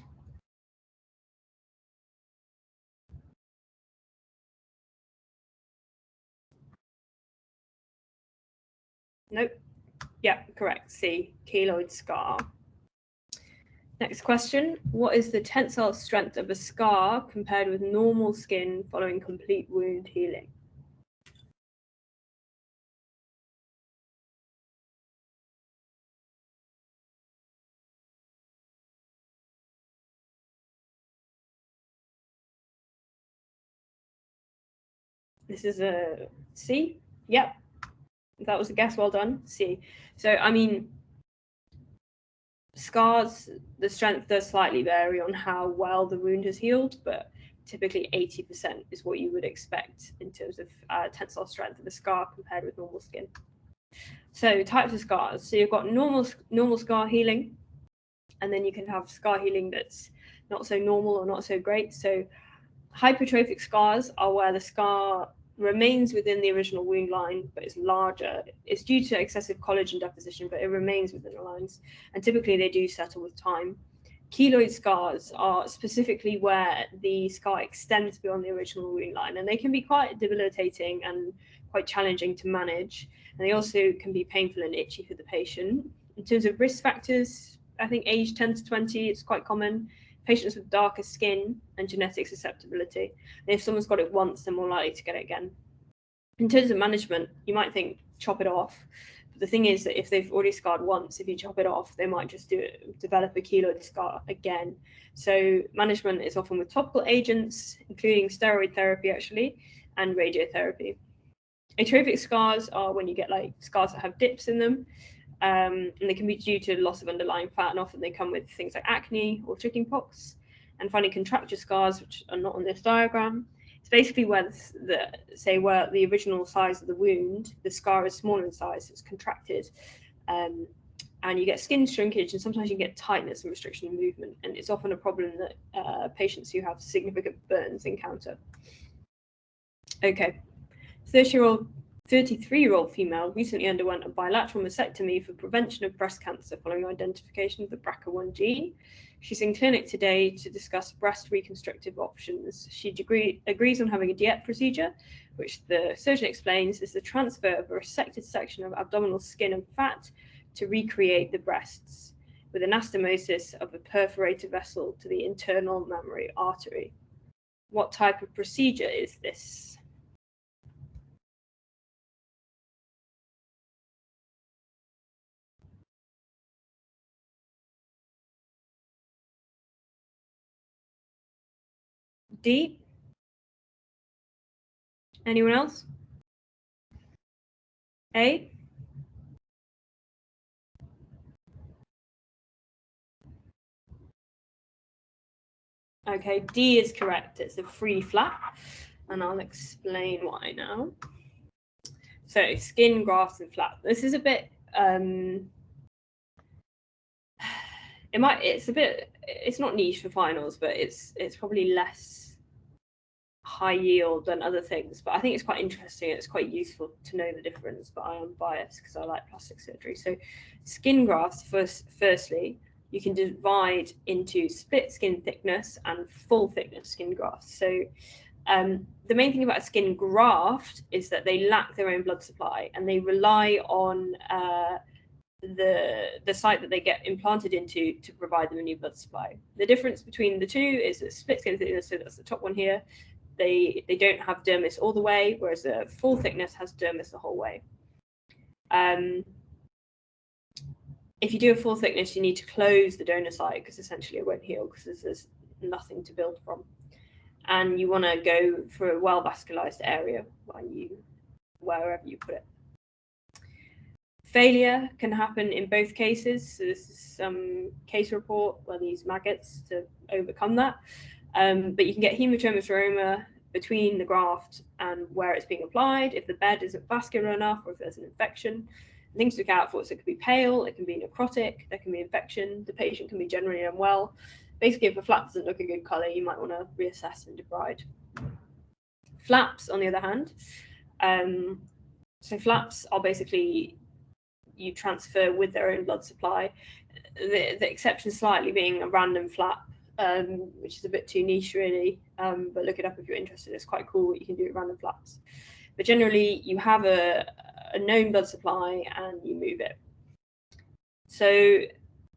Nope. Yeah, correct. C. Keloid scar. Next question. What is the tensile strength of a scar compared with normal skin following complete wound healing? This is a C. Yep. That was a guess. Well done. C. So, I mean, scars, the strength does slightly vary on how well the wound has healed, but typically 80% is what you would expect in terms of tensile strength of a scar compared with normal skin. So types of scars. So you've got normal scar healing, And then you can have scar healing that's not so normal or not so great. So hypertrophic scars are where the scar remains within the original wound line, but it's larger. It's due to excessive collagen deposition, but it remains within the lines. And typically they do settle with time. Keloid scars are specifically where the scar extends beyond the original wound line, and they can be quite debilitating and quite challenging to manage. And they also can be painful and itchy for the patient. In terms of risk factors, I think age 10 to 20, it's quite common. Patients with darker skin and genetic susceptibility. And if someone's got it once, they're more likely to get it again. In terms of management, you might think chop it off. But the thing is that if they've already scarred once, if you chop it off, they might just develop a keloid scar again. So management is often with topical agents, including steroid therapy actually, and radiotherapy. Atrophic scars are when you get like scars that have dips in them. And they can be due to loss of underlying fat, and often they come with things like acne or chickenpox. And finally, contracture scars, which are not on this diagram. It's basically where where the original size of the wound, the scar is smaller in size, it's contracted, and you get skin shrinkage, and sometimes you get tightness and restriction of movement. And it's often a problem that patients who have significant burns encounter. Okay, 33-year-old female recently underwent a bilateral mastectomy for prevention of breast cancer following identification of the BRCA1 gene. She's in clinic today to discuss breast reconstructive options. She agrees on having a DIEP procedure, which the surgeon explains is the transfer of a resected section of abdominal skin and fat to recreate the breasts, with anastomosis of a perforated vessel to the internal mammary artery. What type of procedure is this? D? Anyone else? A? Okay, D is correct. It's a free flap, and I'll explain why now. So skin grafts and flap. This is a bit it's not niche for finals, but it's probably less high yield than other things, but I think it's quite interesting. It's quite useful to know the difference, but I am biased because I like plastic surgery. So skin grafts, firstly, you can divide into split skin thickness and full thickness skin grafts. So the main thing about a skin graft is that they lack their own blood supply, and they rely on the site that they get implanted into to provide them a new blood supply. The difference between the two is that split skin thickness, so that's the top one here, they don't have dermis all the way, whereas a full thickness has dermis the whole way. If you do a full thickness, you need to close the donor site because essentially it won't heal because there's nothing to build from. And you want to go for a well vascularized area wherever you put it. Failure can happen in both cases. So this is some case report where they use maggots to overcome that. But you can get hematuria between the graft and where it's being applied if the bed isn't vascular enough or if there's an infection. Things to look out for, so it could be pale, it can be necrotic, there can be infection, the patient can be generally unwell. Basically, if a flap doesn't look a good colour, you might want to reassess and debride. Flaps, on the other hand, so flaps are basically you transfer with their own blood supply. The exception slightly being a random flap, which is a bit too niche really, but look it up if you're interested. It's quite cool what you can do with random flaps. But generally, you have a known blood supply and you move it. So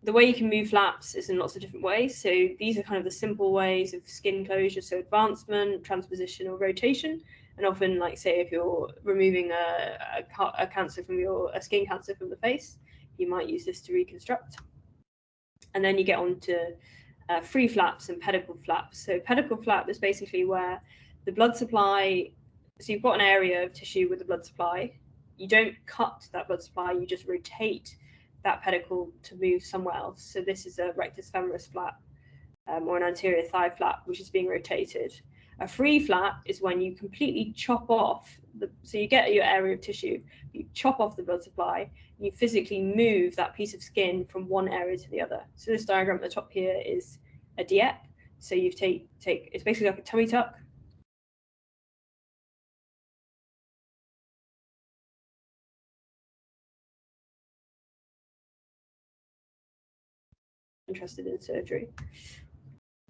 the way you can move flaps is in lots of different ways. So these are kind of the simple ways of skin closure. So advancement, transposition, or rotation. And often, like say, if you're removing a cancer from a skin cancer from the face, you might use this to reconstruct. And then you get on to free flaps and pedicle flaps. So pedicle flap is basically where the blood supply, so you've got an area of tissue with the blood supply. You don't cut that blood supply, you just rotate that pedicle to move somewhere else. So this is a rectus femoris flap or an anterior thigh flap, which is being rotated. A free flap is when you completely chop off so you get your area of tissue, you chop off the blood supply, and you physically move that piece of skin from one area to the other. So this diagram at the top here is a diep. So you take it's basically like a tummy tuck. Interested in surgery.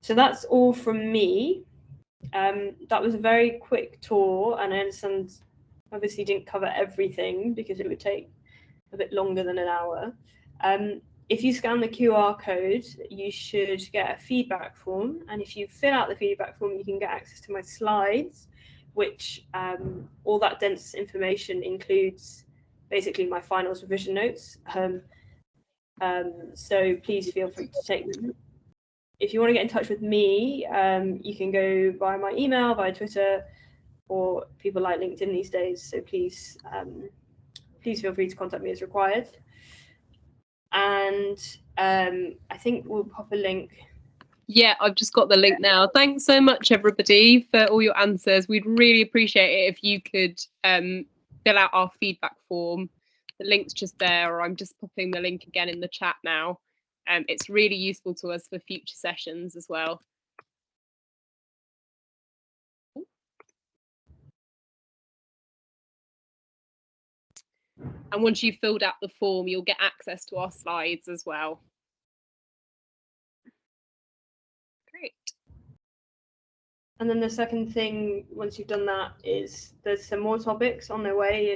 So that's all from me. That was a very quick tour, and I understand obviously didn't cover everything because it would take a bit longer than an hour. If you scan the QR code, you should get a feedback form, and if you fill out the feedback form, you can get access to my slides, which all that dense information includes basically my finals revision notes. So please feel free to take them. If you want to get in touch with me, you can go via my email, via Twitter, or people like LinkedIn these days. So please, please feel free to contact me as required. And I think we'll pop a link. Yeah, I've just got the link now. Thanks so much, everybody, for all your answers. We'd really appreciate it if you could fill out our feedback form. The link's just there, or I'm just popping the link again in the chat now. It's really useful to us for future sessions as well. And once you've filled out the form, you'll get access to our slides as well. Great. And then the second thing, once you've done that, is there's some more topics on their way